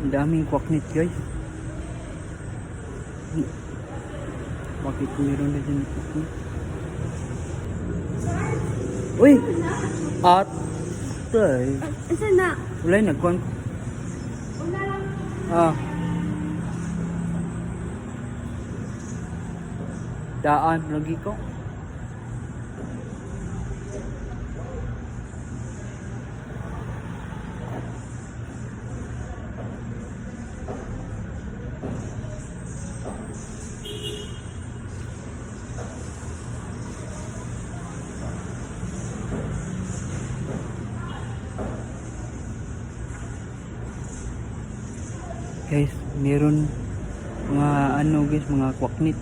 Ang daming kwaknit guys. Bakit meron na dyan kwaknit? Uy! Atay! Isa na. Wala yung nagkwan. Daan lagi ko. Guys, meron mga ano guys, mga kwaknit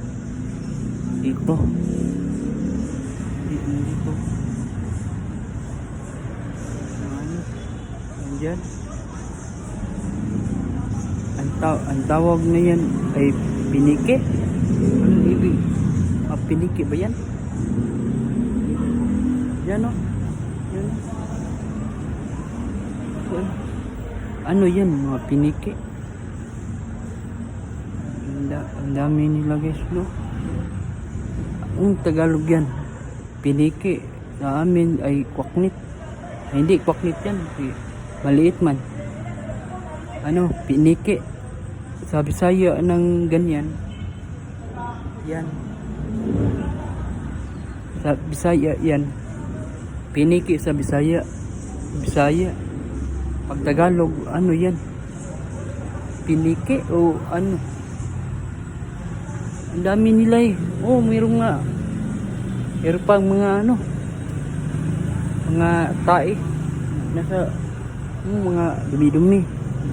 dito. Dito. Ano? Andyan. Ang tawag na yan ay piniki. Ano ibig? Piniki ba yan? Yan o. Yan. Ano yan? Mga piniki. Ang dami nila guys, no? Ang Tagalog yan, piniki. Sa amin ay kwaknit. Ay, hindi kwaknit yan, maliit man. Ano, piniki. Sa Bisaya ng ganyan, yan. Sa Bisaya yan, piniki sa Bisaya. Pag Tagalog, ano yan? Piniki o ano? Ang dami nila eh. Oh, mayroong nga. Mayroon pang mga ano. Mga tae. Nasa mga dumi-dumi.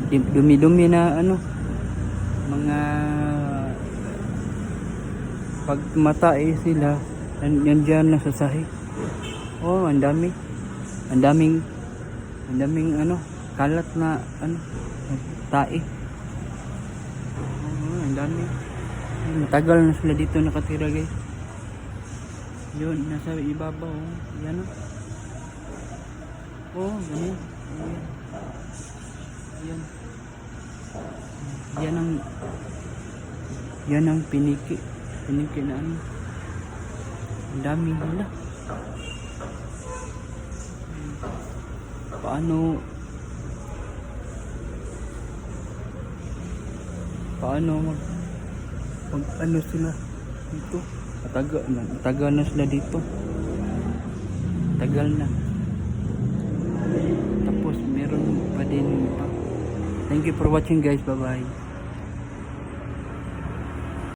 Dumi-dumi na ano. Mga pag matae sila, nandiyan na sa sahig. Oh, ang dami. Ang daming ano, kalat na ano, tae. Oh, ang dami. Matagal na sila dito nakatira guys. Yun, nasa ibabaw. Yan o. Oh, ganyan. Yan ang piniki. Piniki na ano. Ang dami nila. Paano ano sila dito? Tagal na sila dito. Tagal na. Tapos meron pa din pa. Thank you for watching guys. Bye bye.